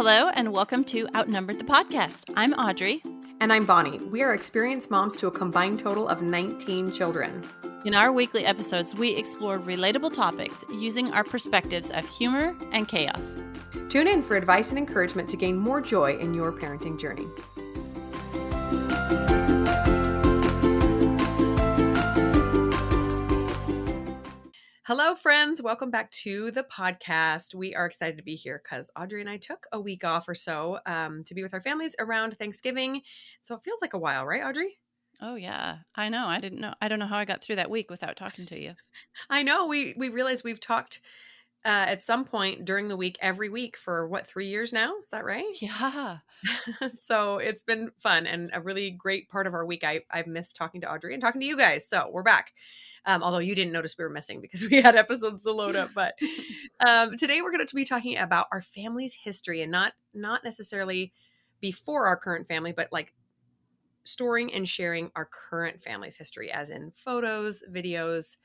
Hello, and welcome to Outnumbered the Podcast. I'm Audrey. And I'm Bonnie. We are experienced moms to a combined total of 19 children. In our weekly episodes, we explore relatable topics using our perspectives of humor and chaos. Tune in for advice and encouragement to gain more joy in your parenting journey. Hello, friends. Welcome back to the podcast. We are excited to be here because Audrey and I took a week off or so to be with our families around Thanksgiving. So it feels like a while, right, Audrey? Oh, yeah. I know. I don't know how I got through that week without talking to you. I know. We realized we've talked at some point during the week, every week for 3 years now? Is that right? Yeah. So it's been fun and a really great part of our week. I've missed talking to Audrey and talking to you guys. So we're back. Although you didn't notice we were missing because we had episodes to load up. But today we're going to be talking about our family's history, and not necessarily before our current family, but like storing and sharing our current family's history, as in photos, videos,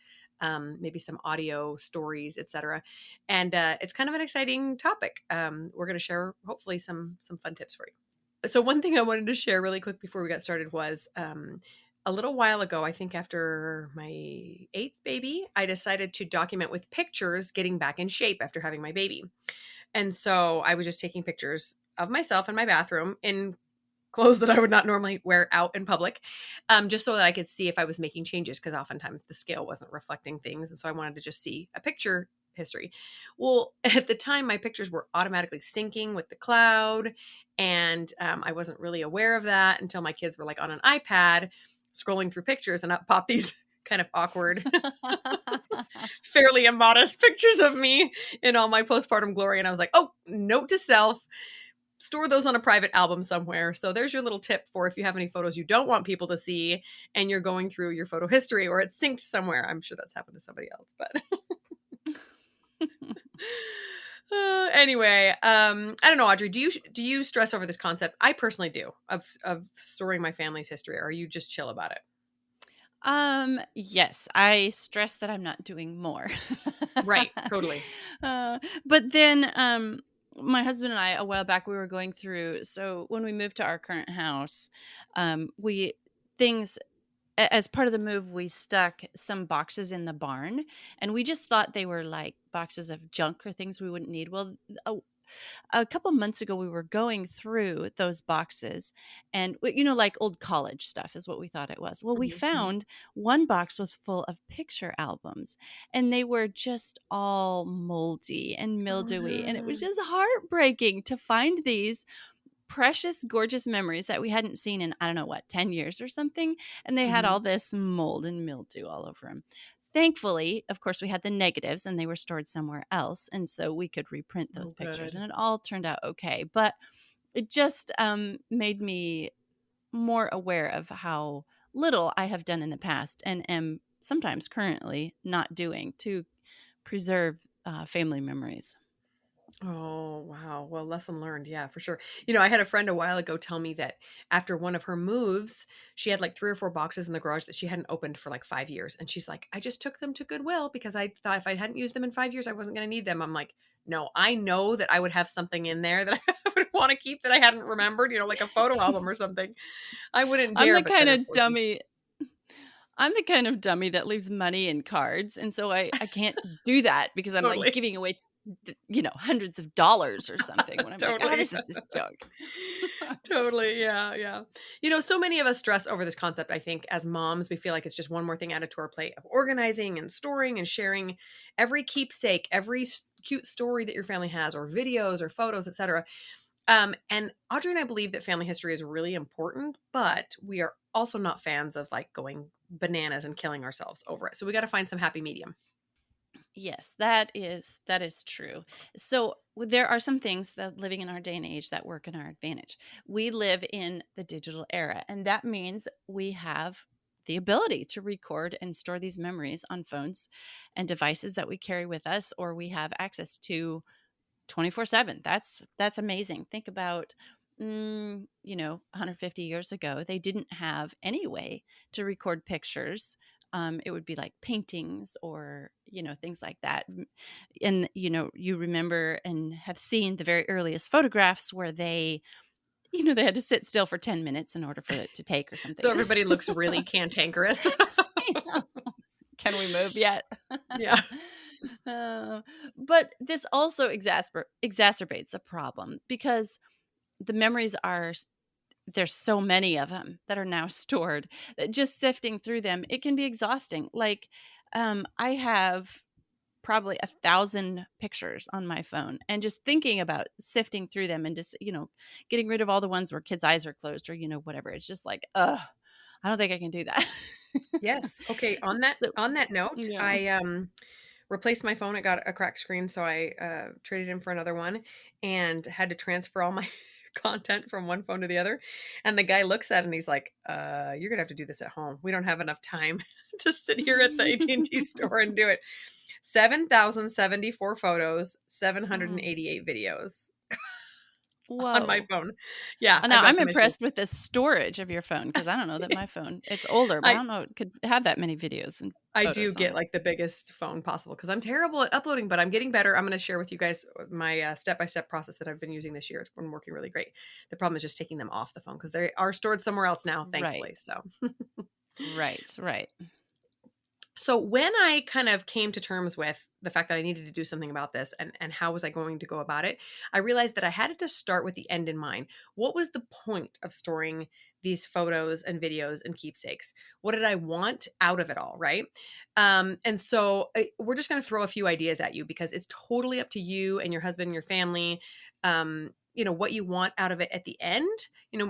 maybe some audio stories, etc. And it's kind of an exciting topic. We're going to share hopefully some fun tips for you. So one thing I wanted to share really quick before we got started was a little while ago, I think after my 8th baby, I decided to document with pictures getting back in shape after having my baby. And so I was just taking pictures of myself in my bathroom in clothes that I would not normally wear out in public, just so that I could see if I was making changes, because oftentimes the scale wasn't reflecting things. And so I wanted to just see a picture history. Well, at the time, my pictures were automatically syncing with the cloud. And I wasn't really aware of that until my kids were like on an iPad scrolling through pictures, and up popped these kind of awkward, fairly immodest pictures of me in all my postpartum glory. And I was like, oh, note to self, store those on a private album somewhere. So there's your little tip for if you have any photos you don't want people to see and you're going through your photo history or it's synced somewhere. I'm sure that's happened to somebody else, but anyway, I don't know, Audrey, do you stress over this concept? I personally do, of storing my family's history. Or are you just chill about it? Yes, I stress that I'm not doing more. Right. Totally. But then, my husband and I, a while back, we were going through, so when we moved to our current house, things, as part of the move, we stuck some boxes in the barn, and we just thought they were like boxes of junk or things we wouldn't need. Well, a couple months ago, we were going through those boxes, and like old college stuff is what we thought it was. Well, we Mhm. found one box was full of picture albums, and they were just all moldy and Oh, mildewy, and it was no. just heartbreaking to find these precious, gorgeous memories that we hadn't seen in, I don't know what, 10 years or something. And they had Mhm. all this mold and mildew all over them. Thankfully, of course, we had the negatives and they were stored somewhere else. And so we could reprint those Oh, pictures good. and it all turned out okay. But it just made me more aware of how little I have done in the past and am sometimes currently not doing to preserve family memories. Oh, wow. Well, lesson learned. Yeah, for sure. I had a friend a while ago tell me that after one of her moves, she had like 3 or 4 boxes in the garage that she hadn't opened for like 5 years. And she's like, I just took them to Goodwill because I thought if I hadn't used them in 5 years, I wasn't going to need them. I'm like, no, I know that I would have something in there that I would want to keep that I hadn't remembered, like a photo album or something. I wouldn't I'm dare, the but kind then of of course you. dummy I'm the kind of dummy that leaves money in cards, and so I can't do that because I'm, like, Totally. giving away, hundreds of dollars or something when I'm like, "Oh, Totally. this is just junk." Totally. Yeah. Yeah. So many of us stress over this concept. I think as moms, we feel like it's just one more thing added to our plate of organizing and storing and sharing every keepsake, every cute story that your family has, or videos or photos, etc. And Audrey and I believe that family history is really important, but we are also not fans of like going bananas and killing ourselves over it. So we got to find some happy medium. Yes, that is true. So, there are some things that living in our day and age that work in our advantage. We live in the digital era, and that means we have the ability to record and store these memories on phones and devices that we carry with us or we have access to 24/7. That's amazing. Think about 150 years ago, they didn't have any way to record pictures It would be like paintings or, things like that. And, you remember and have seen the very earliest photographs where they had to sit still for 10 minutes in order for it to take or So something. everybody looks really cantankerous. I know. Can we move yet? Yeah. Uh, but this also exacerbates the problem because the memories there's so many of them that are now stored that just sifting through them, it can be exhausting. Like, I have probably 1,000 pictures on my phone, and just thinking about sifting through them and just, getting rid of all the ones where kids' eyes are closed or, whatever. It's just like, ugh, I don't think I can do that. Yes. Okay, So, on that note, yeah. I, replaced my phone. It got a cracked screen, so I, traded in for another one and had to transfer all my content from one phone to the other, and the guy looks at it and he's like, you're gonna have to do this at home. We don't have enough time to sit here at the AT&T store and do it." 7,074 photos, Mm. 788 videos on my Whoa. phone. Yeah, I've Now got I'm some issues. impressed with the storage of your phone because I don't know that my phone, it's older, but I I don't know it could have that many videos and I do photos on get, it. like, the biggest phone possible because 'cause I'm terrible at uploading, but I'm getting better. I'm gonna share with you guys my, step-by-step process that I've been using this year. It's been working really great. The problem is just taking them off the phone because they are stored somewhere else now, Right. thankfully, so Right. Right. So when I kind of came to terms with the fact that I needed to do something about this and how was I going to go about it, I realized that I had to start with the end in mind. What was the point of storing these photos and videos and keepsakes? What did I want out of it all, right? And so we're just going to throw a few ideas at you because it's totally up to you and your husband and your family. What you want out of it at the end,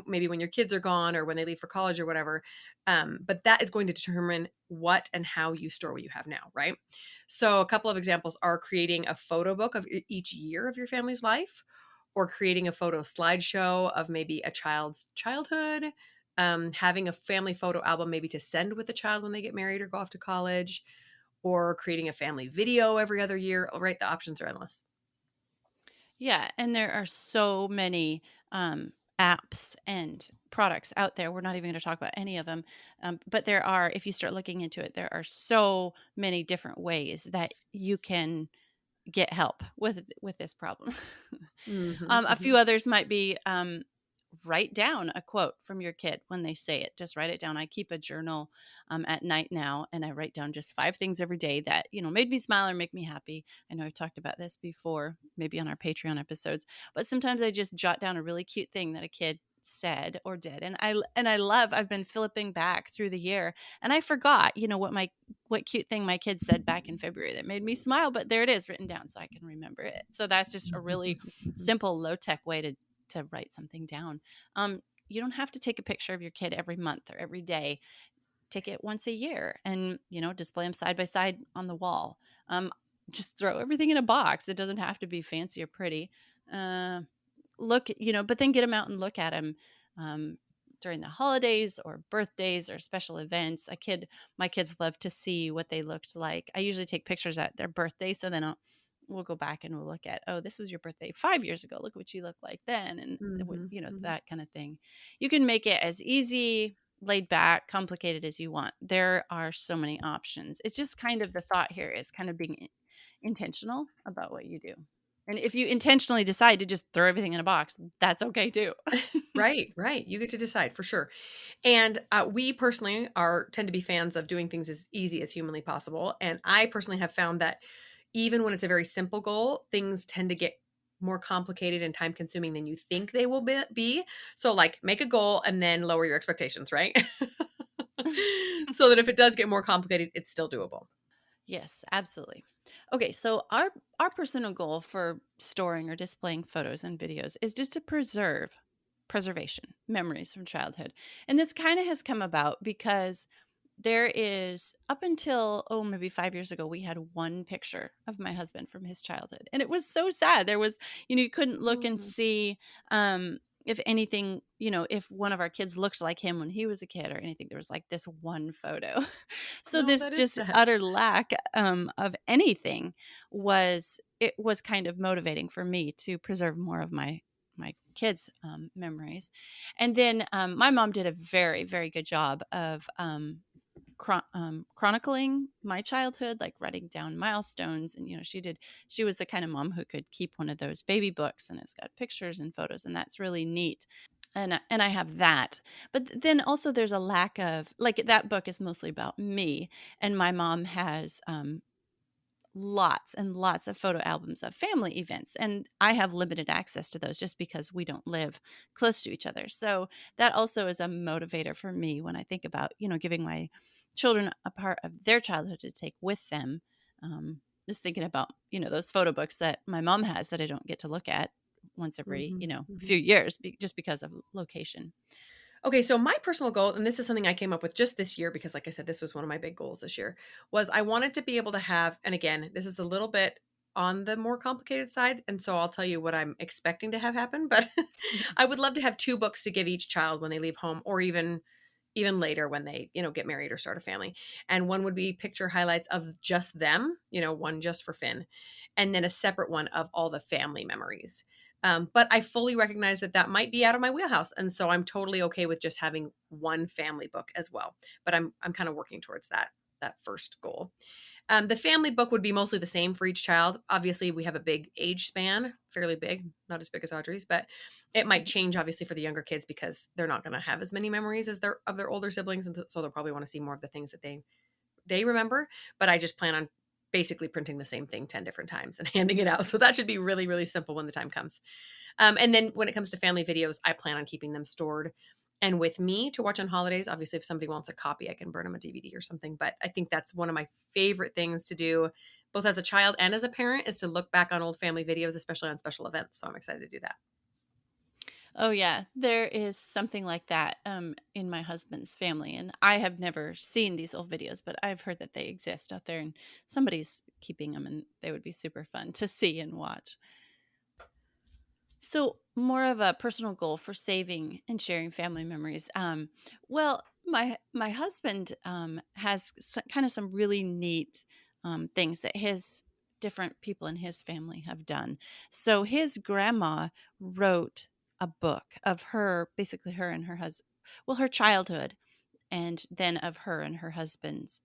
maybe when your kids are gone or when they leave for college or whatever. But that is going to determine what and how you store what you have now, right? So, a couple of examples are creating a photo book of each year of your family's life, or creating a photo slideshow of maybe a child's childhood, having a family photo album maybe to send with a child when they get married or go off to college, or creating a family video every other year, right? The options are endless. Yeah, and there are so many apps and products out there. We're not even going to talk about any of them, but there are. If you start looking into it, there are so many different ways that you can get help with this problem. Hmm, A few hmm. others might be write down a quote from your kid when they say it. Just write it down. I keep a journal at night now, and I write down just 5 things every day that made me smile or make me happy. I know I've talked about this before, maybe on our Patreon episodes, but sometimes I just jot down a really cute thing that a kid said or did, and I love. I've been flipping back through the year, and I forgot, what cute thing my kid said back in February that made me smile, but there it is written down so I can remember it. So that's just a really simple, low tech way to write something down. You don't have to take a picture of your kid every month or every day. Take it once a year and, display them side by side on the wall. Just throw everything in a box. It doesn't have to be fancy or pretty. Uh, but then get them out and look at them during the holidays or birthdays or special events. My kids love to see what they looked like. I usually take pictures at their birthday, so then we'll go back and we'll look at, oh, this was your birthday 5 years ago. Look what you looked like then, and Hmm, hmm. that kind of thing. You can make it as easy, laid back, complicated as you want. There are so many options. It's just kind of the thought here is kind of being intentional about what you do. And if you intentionally decide to just throw everything in a box, that's okay too. Right, right. You get to decide for sure. And we personally tend to be fans of doing things as easy as humanly possible. And I personally have found that even when it's a very simple goal, things tend to get more complicated and time consuming than you think they will be. So, like, make a goal and then lower your expectations, right? So that if it does get more complicated, it's still doable. Yes, absolutely. Okay, so our personal goal for storing or displaying photos and videos is just to preservation, memories from childhood. And this kind of has come about because there is, up until, oh, maybe 5 years ago, we had one picture of my husband from his childhood. And it was so sad. There was, you couldn't look and Mm. see if anything, if one of our kids looked like him when he was a kid or anything. There was like this one photo. So No, this that is just sad. utter lack of anything was kind of motivating for me to preserve more of my kids' memories. And then my mom did a very, very good job of chronicling my childhood, like writing down milestones. And, she was the kind of mom who could keep one of those baby books, and it's got pictures and photos, and that's really neat. And I have that. But then also there's a lack of, like, that book is mostly about me, and my mom has lots and lots of photo albums of family events, and I have limited access to those just because we don't live close to each other. So that also is a motivator for me when I think about, giving my children a part of their childhood to take with them. Just thinking about, those photo books that my mom has that I don't get to look at once every, Mhm, mhm. few years, just because of location. Okay, so my personal goal, and this is something I came up with just this year because, like I said, this was one of my big goals this year, was I wanted to be able to have, and again, this is a little bit on the more complicated side, and so I'll tell you what I'm expecting to have happen, but I would love to have 2 books to give each child when they leave home, or even later when they, get married or start a family. And one would be picture highlights of just them, one just for Finn, and then a separate one of all the family memories. But I fully recognize that that might be out of my wheelhouse, and so I'm totally okay with just having one family book as well. But I'm kind of working towards that first goal. The family book would be mostly the same for each child. Obviously, we have a big age span, fairly big, not as big as Audrey's, but it might change obviously for the younger kids because they're not going to have as many memories as their older siblings, and so they'll probably want to see more of the things that they remember. But I just plan on basically printing the same thing 10 different times and handing it out. So that should be really, really simple when the time comes. And then when it comes to family videos, I plan on keeping them stored and with me to watch on holidays. Obviously, if somebody wants a copy, I can burn them a DVD or something. But I think that's one of my favorite things to do, both as a child and as a parent, is to look back on old family videos, especially on special events. So I'm excited to do that. Oh yeah, there is something like that in my husband's family, and I have never seen these old videos, but I've heard that they exist out there, and somebody's keeping them, and they would be super fun to see and watch. So, more of a personal goal for saving and sharing family memories. Well, my husband has kind of some really neat things that his different people in his family have done. So his grandma wrote a book of her, basically her and her husband, well, her childhood, and then of her and her husband's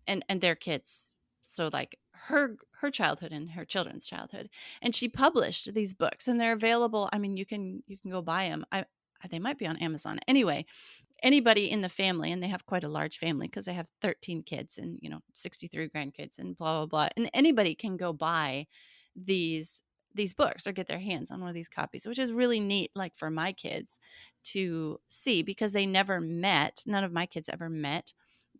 and their kids, so like her childhood and her children's childhood. And she published these books, and they're available. I mean, you can go buy them. They might be on Amazon. Anyway, anybody in the family, and they have quite a large family because they have 13 kids and 63 grandkids and blah blah blah, and anybody can go buy these these books or get their hands on one of these copies, which is really neat, like for my kids to see, because they never met, none of my kids ever met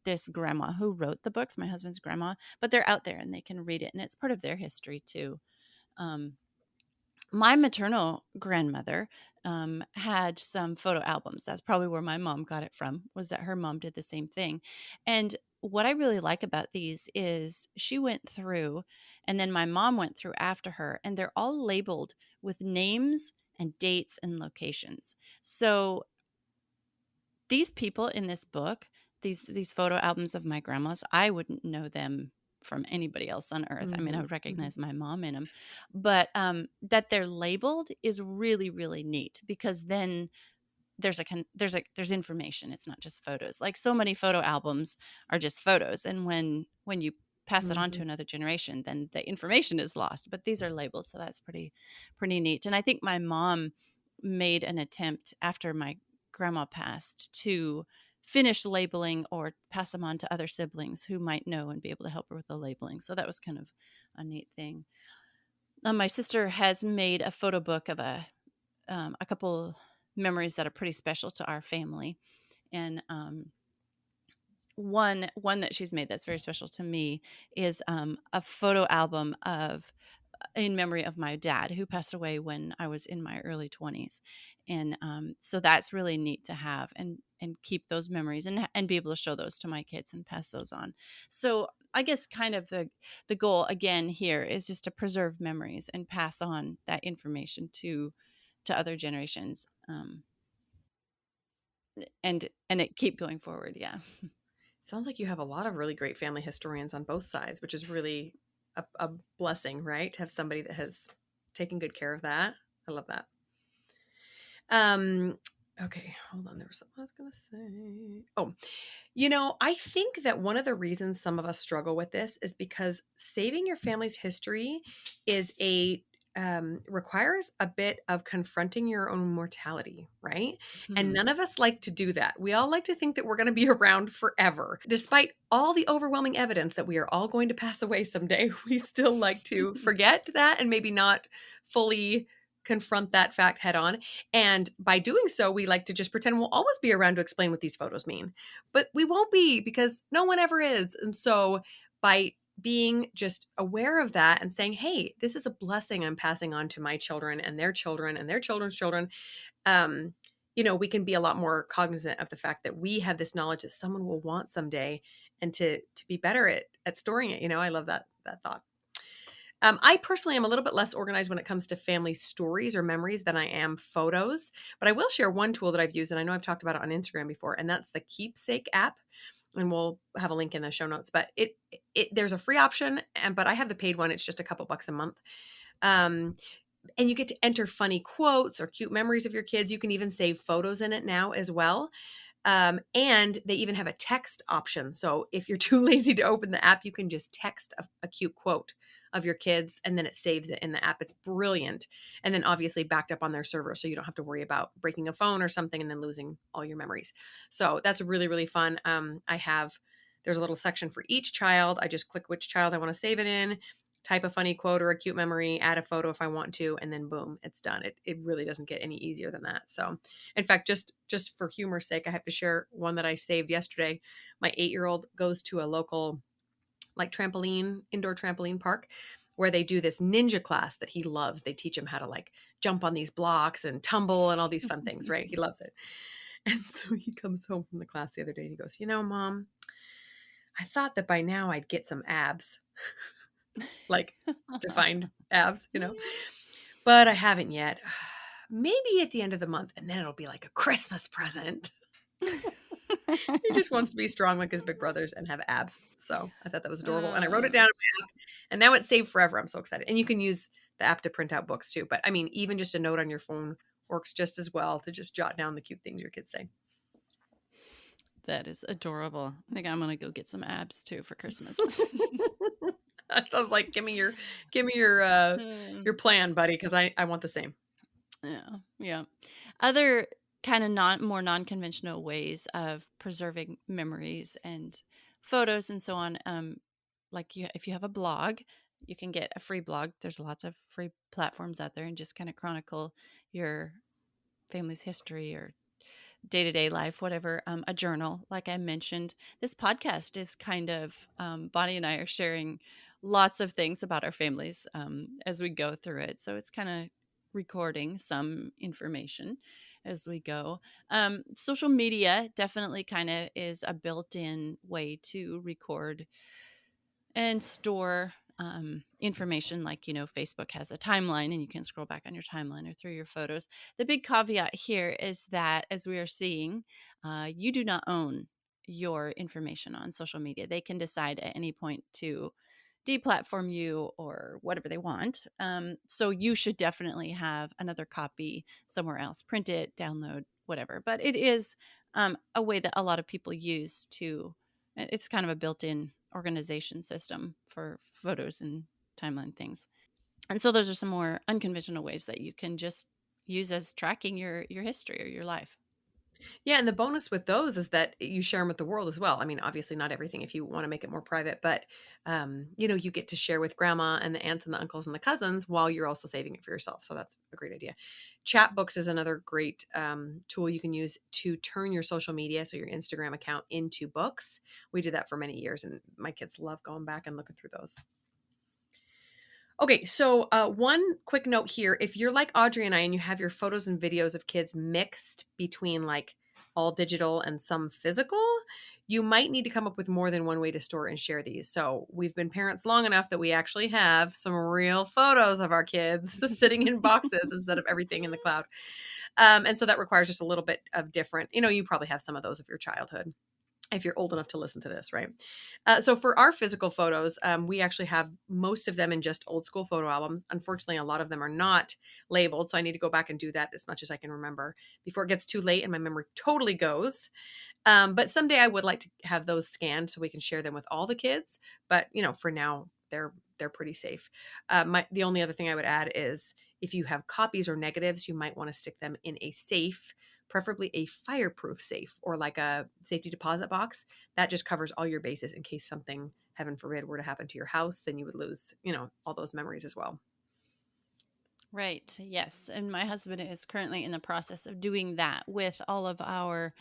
this grandma who wrote the books, my husband's grandma, but they're out there and they can read it, and it's part of their history too. um, my maternal grandmother had some photo albums. That's probably where my mom got it from, was that her mom did the same thing. And what I really like about these is she went through, and then my mom went through after her, and they're all labeled with names and dates and locations. So these people in this book, these photo albums of my grandma's, I wouldn't know them from anybody else on earth. I mean, I Hmm. would Hmm. recognize my mom in them, but that they're labeled is really, really neat, because then there's information. It's not just photos. Like, so many photo albums are just photos, and when you pass it on to Hmm. another generation, then the information is lost. But these are labeled, so that's pretty neat. And I think my mom made an attempt after my grandma passed to finish labeling or pass them on to other siblings who might know and be able to help her with the labeling. So that was kind of a neat thing. My sister has made a photo book of a couple memories that are pretty special to our family, and one that she's made that's very special to me is a photo album of in memory of my dad, who passed away when I was in my early 20s. And so that's really neat to have and keep those memories and be able to show those to my kids and pass those on. So I guess kind of the goal again here is just to preserve memories and pass on that information to other generations, and it keep going forward. Yeah. Sounds like you have a lot of really great family historians on both sides, which is really a blessing, right? To have somebody that has taken good care of that. I love that. Um, Okay, hold on. There was something I was going to say. Oh, I think that one of the reasons some of us struggle with this is because saving your family's history is a requires a bit of confronting your own mortality, right? And Hmm. none of us like to do that. We all like to think that we're going to be around forever. Despite all the overwhelming evidence that we are all going to pass away someday, we still like to forget that and maybe not fully confront that fact head on. And by doing so, we like to just pretend we'll always be around to explain what these photos mean, but we won't be because no one ever is. And so by being just aware of that and saying, hey, this is a blessing I'm passing on to my children and their children and their children's children, um, we can be a lot more cognizant of the fact that we have this knowledge that someone will want someday, and to be better at storing it. I love that thought. I personally am a little bit less organized when it comes to family stories or memories than I am photos, but I will share one tool that I've used, and I know I've talked about it on Instagram before, and that's the Keepsake app. And we'll have a link in the show notes. But there's a free option, but I have the paid one. It's just a couple bucks a month. Um, and you get to enter funny quotes or cute memories of your kids. You can even save photos in it now as well. And they even have a text option. So if you're too lazy to open the app, you can just text a cute quote of your kids and then it saves it in the app. It's brilliant. And then obviously backed up on their server. So you don't have to worry about breaking a phone or something and then losing all your memories. So that's really, really fun. There's a little section for each child. I just click which child I want to save it in, type a funny quote or a cute memory, add a photo if I want to, and then boom, it's done. It really doesn't get any easier than that. So, in fact, just for humor's sake, I have to share one that I saved yesterday. My 8-year-old goes to a local like indoor trampoline park where they do this ninja class that he loves. They teach him how to like jump on these blocks and tumble and all these fun things, right? He loves it. And so he comes home from the class the other day and he goes, Mom, I thought that by now I'd get some abs, like defined abs. But I haven't yet. Maybe at the end of the month, and then it'll be like a Christmas present. He just wants to be strong like his big brothers and have abs. So I thought that was adorable. And I wrote it down in my app, and now it's saved forever. I'm so excited. And you can use the app to print out books too. But I mean, even just a note on your phone works just as well to just jot down the cute things your kids say. That is adorable. I think I'm gonna go get some abs too for Christmas. That sounds like give me your plan, buddy, because I want the same. Yeah, yeah. Other kind of more non-conventional ways of preserving memories and photos and so on. Like if you have a blog, you can get a free blog. There's lots of free platforms out there, and just kind of chronicle your family's history or day-to-day life, whatever. A journal, like I mentioned. This podcast is kind of Bonnie and I are sharing lots of things about our families as we go through it, so it's kind of recording some information as we go. Social media definitely kind of is a built-in way to record and store information. Like, Facebook has a timeline and you can scroll back on your timeline or through your photos. The big caveat here is that, as we are seeing, you do not own your information on social media. They can decide at any point to deplatform you or whatever they want. So you should definitely have another copy somewhere else, print it, download, whatever. But it is a way that a lot of people use to, it's kind of a built-in organization system for photos and timeline things. And so those are some more unconventional ways that you can just use as tracking your history or your life. Yeah, and the bonus with those is that you share them with the world as well. I mean, obviously not everything if you want to make it more private, but you get to share with grandma and the aunts and the uncles and the cousins while you're also saving it for yourself. So that's a great idea. Chat books is another great tool you can use to turn your social media, so your Instagram account, into books. We did that for many years, and my kids love going back and looking through those. Okay, so one quick note here. If you're like Audrey and I and you have your photos and videos of kids mixed between like all digital and some physical, you might need to come up with more than one way to store and share these. So we've been parents long enough that we actually have some real photos of our kids sitting in boxes instead of everything in the cloud. And so that requires just a little bit of different, you probably have some of those of your childhood. if you're old enough to listen to this, right? So for our physical photos, we actually have most of them in just old school photo albums. Unfortunately, a lot of them are not labeled, so I need to go back and do that as much as I can remember before it gets too late and my memory totally goes. But someday I would like to have those scanned so we can share them with all the kids. But for now, they're pretty safe. The only other thing I would add is if you have copies or negatives, you might want to stick them in a safe, preferably a fireproof safe or like a safety deposit box. That just covers all your bases in case something, heaven forbid, were to happen to your house. Then you would lose, all those memories as well. Right. Yes. And my husband is currently in the process of doing that with all of our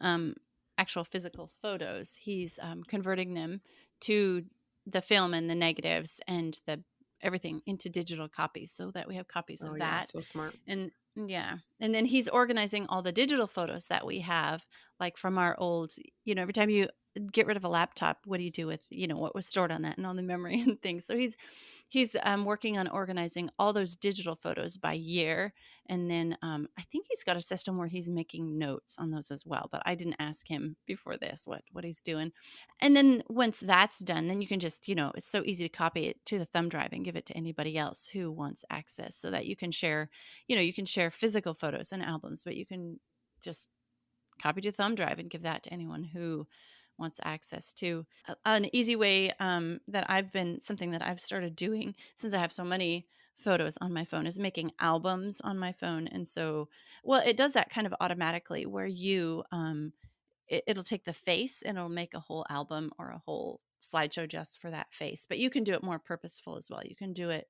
um, actual physical photos. He's converting them to the film and the negatives and the everything into digital copies so that we have copies Oh of yeah, that. so smart. And yeah. And then he's organizing all the digital photos that we have, like from our old, every time you get rid of a laptop, what do you do with, what was stored on that and all the memory and things. So he's working on organizing all those digital photos by year, and then I think he's got a system where he's making notes on those as well. But I didn't ask him before this what he's doing. And then once that's done, then you can just it's so easy to copy it to the thumb drive and give it to anybody else who wants access, so that you can share physical photos and albums, but you can just copy to thumb drive and give that to anyone who wants access to. An easy way something that I've started doing since I have so many photos on my phone is making albums on my phone. And so, well, it does that kind of automatically where it'll take the face and it'll make a whole album or a whole slideshow just for that face. But you can do it more purposeful as well. You can do it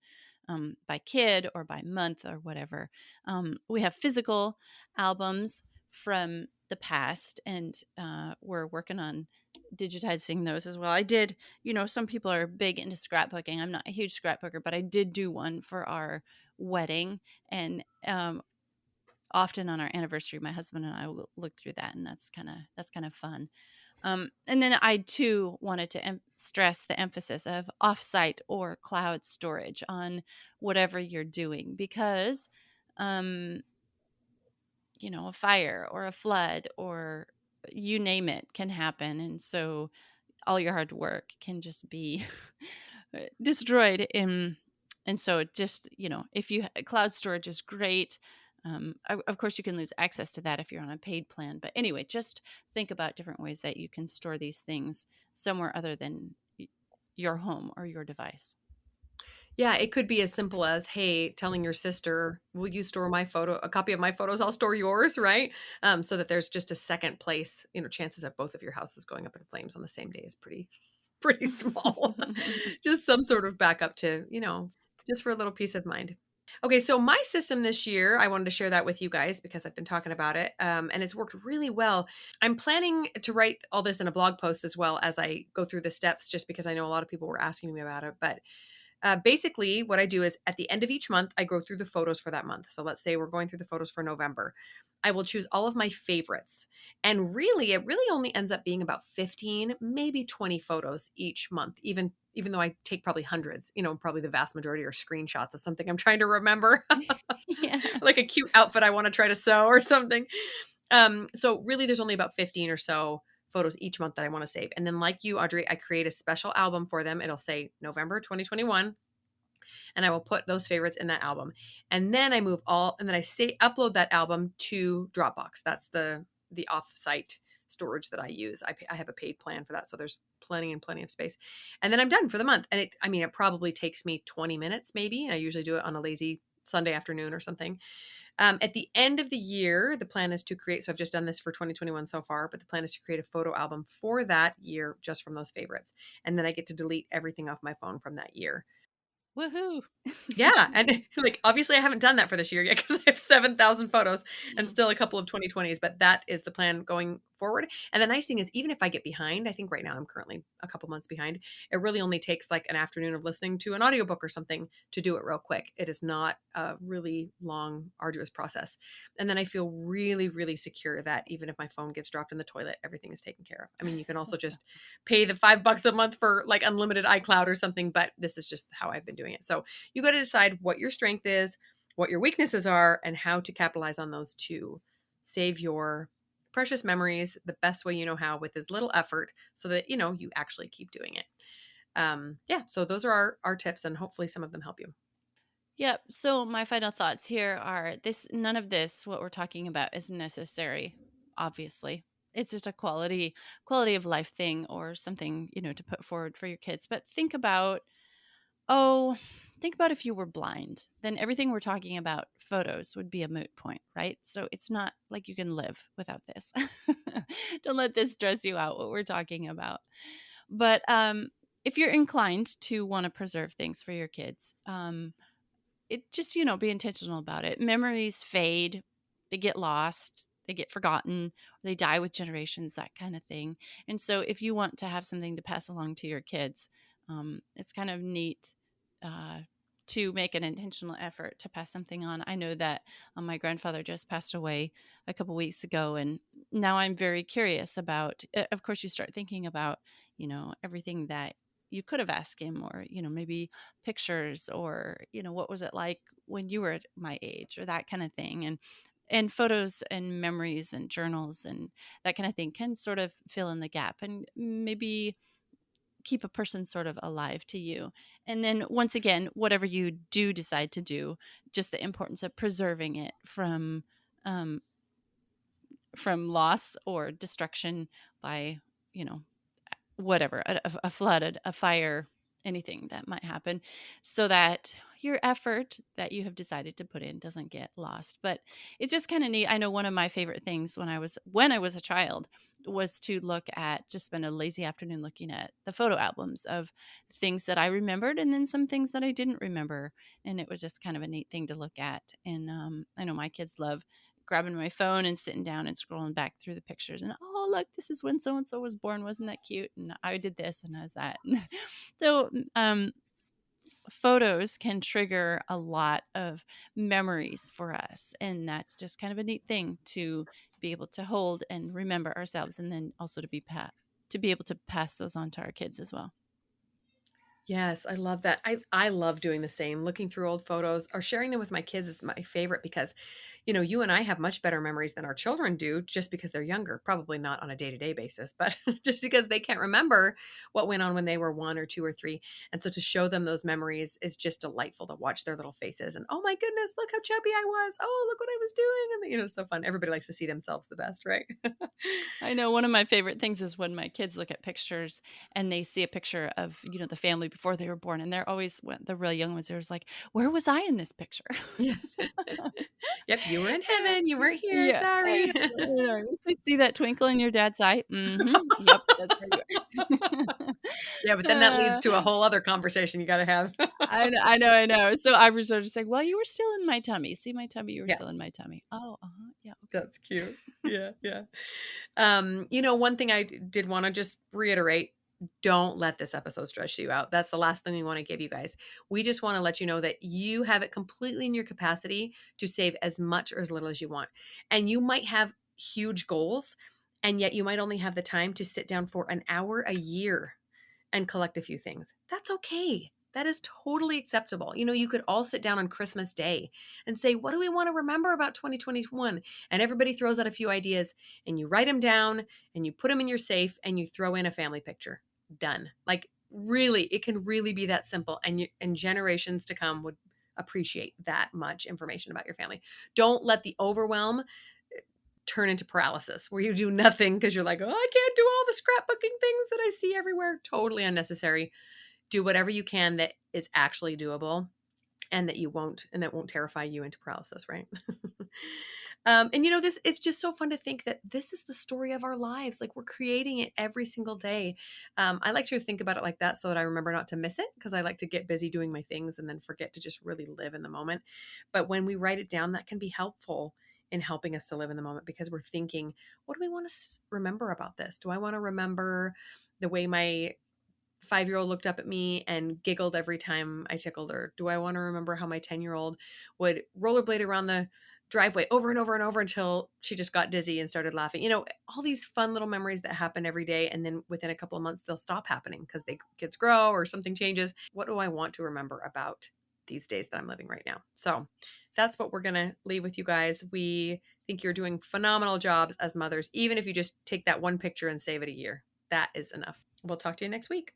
by kid or by month or whatever. We have physical albums from the past, and we're working on digitizing those as well. I did, some people are big into scrapbooking. I'm not a huge scrapbooker, but I did do one for our wedding. And often on our anniversary, my husband and I will look through that, and that's kind of fun. And then I too wanted to stress the emphasis of offsite or cloud storage on whatever you're doing, because um, a fire or a flood or you name it can happen, and so all your hard work can just be destroyed in. And so it just, if cloud storage is great. Of course you can lose access to that if you're on a paid plan, but anyway, just think about different ways that you can store these things somewhere other than your home or your device. Yeah, it could be as simple as, hey, telling your sister, will you store a copy of my photos? I'll store yours, right? So that there's just a second place. Chances of both of your houses going up in flames on the same day is pretty small. Just some sort of backup to, just for a little peace of mind. Okay, so my system this year, I wanted to share that with you guys because I've been talking about it, and it's worked really well. I'm planning to write all this in a blog post as well as I go through the steps, just because I know a lot of people were asking me about it. But basically, what I do is at the end of each month, I go through the photos for that month. So let's say we're going through the photos for November. I will choose all of my favorites. And really, it really only ends up being about 15, maybe 20 photos each month, even though I take probably hundreds, probably the vast majority are screenshots of something I'm trying to remember, like a Yes. cute outfit I want to try to sew or something. So really, there's only about 15 or so photos each month that I want to save. And then, like you, Audrey, I create a special album for them. It'll say November 2021, and I will put those favorites in that album. And then and then I say upload that album to Dropbox. That's the offsite storage that I use. I have a paid plan for that, so there's plenty and plenty of space. And then I'm done for the month. And it probably takes me 20 minutes, maybe. I usually do it on a lazy Sunday afternoon or something. At the end of the year, the plan is to create. So I've just done this for 2021 so far, but the plan is to create a photo album for that year just from those favorites. And then I get to delete everything off my phone from that year. Woohoo. Yeah, and like obviously I haven't done that for this year yet because I have 7,000 photos and still a couple of 2020s, but that is the plan going forward. And the nice thing is, even if I get behind, I think right now I'm currently a couple months behind. It really only takes like an afternoon of listening to an audiobook or something to do it real quick. It is not a really long, arduous process. And then I feel really, really secure that even if my phone gets dropped in the toilet, everything is taken care of. I mean, you can also just pay the $5 a month for like unlimited iCloud or something, but this is just how I've been doing it. So you got to decide what your strength is, what your weaknesses are, and how to capitalize on those to save your precious memories the best way you know how with as little effort so that, you actually keep doing it. Yeah. So those are our tips, and hopefully some of them help you. Yep. So my final thoughts here are this: none of this, what we're talking about, is necessary, obviously. It's just a quality of life thing or something, to put forward for your kids. But oh, think about if you were blind, then everything we're talking about, photos, would be a moot point, right? So it's not like you can live without this. Don't let this stress you out, what we're talking about. But if you're inclined to want to preserve things for your kids, it just, be intentional about it. Memories fade, they get lost, they get forgotten, they die with generations, that kind of thing. And so if you want to have something to pass along to your kids, it's kind of neat uh, to make an intentional effort to pass something on. I know that my grandfather just passed away a couple weeks ago, and now I'm very curious about, of course, you start thinking about, everything that you could have asked him, or, maybe pictures, or, what was it like when you were at my age, or that kind of thing. And photos and memories and journals and that kind of thing can sort of fill in the gap and maybe keep a person sort of alive to you. And then once again, whatever you do decide to do, just the importance of preserving it um, from loss or destruction by, you know, whatever, a flood, a fire, anything that might happen, so that your effort that you have decided to put in doesn't get lost. But it's just kind of neat. I know one of my favorite things when I was a child was to just spend a lazy afternoon looking at the photo albums of things that I remembered and then some things that I didn't remember. And it was just kind of a neat thing to look at. And I know my kids love grabbing my phone and sitting down and scrolling back through the pictures, and oh, look, this is when so and so was born, wasn't that cute, and I did this and I was that. So photos can trigger a lot of memories for us, and that's just kind of a neat thing to be able to hold and remember ourselves, and then also to be able to pass those on to our kids as well. Yes, I love that. I love doing the same. Looking through old photos or sharing them with my kids is my favorite because, you and I have much better memories than our children do just because they're younger. Probably not on a day-to-day basis, but just because they can't remember what went on when they were 1 or 2 or 3. And so to show them those memories is just delightful to watch their little faces and, "Oh my goodness, look how chubby I was. Oh, look what I was doing." And it's so fun. Everybody likes to see themselves the best, right? I know one of my favorite things is when my kids look at pictures and they see a picture of, the family before they were born. And they're always, the real young ones, there's like, where was I in this picture? Yeah. Yep, you were in heaven. You weren't here. Yeah, I Sorry. know, I know. You see that twinkle in your dad's eye? Mhm. Yep, that's where you are. Yeah, but then that leads Uh, to a whole other conversation you gotta have. I know. So I was sort of saying, "Well, you were still in my tummy. See my tummy? You were Yeah, still in my tummy." "Oh, uh-huh. Yeah, okay." that's cute. Yeah, yeah. One thing I did wanna just reiterate, don't let this episode stress you out. That's the last thing we wanna give you guys. We just wanna let you know that you have it completely in your capacity to save as much or as little as you want. And you might have huge goals, and yet you might only have the time to sit down for an hour a year and collect a few things. That's okay. That is totally acceptable. You could all sit down on Christmas Day and say, what do we want to remember about 2021? And everybody throws out a few ideas and you write them down and you put them in your safe and you throw in a family picture. Done. Like, really, it can really be that simple. And generations to come would appreciate that much information about your family. Don't let the overwhelm turn into paralysis where you do nothing because you're like, oh, I can't do all the scrapbooking things that I see everywhere. Totally unnecessary. Do whatever you can that is actually doable and that won't terrify you into paralysis, right? And this, it's just so fun to think that this is the story of our lives. Like, we're creating it every single day. I like to think about it like that so that I remember not to miss it, because I like to get busy doing my things and then forget to just really live in the moment. But when we write it down, that can be helpful in helping us to live in the moment, because we're thinking, what do we want to remember about this? Do I want to remember the way my 5-year-old looked up at me and giggled every time I tickled her? Do I want to remember how my 10-year-old would rollerblade around the driveway over and over and over until she just got dizzy and started laughing? All these fun little memories that happen every day. And then within a couple of months, they'll stop happening because kids grow or something changes. What do I want to remember about these days that I'm living right now? So that's what we're going to leave with you guys. We think you're doing phenomenal jobs as mothers, even if you just take that one picture and save it a year. That is enough. We'll talk to you next week.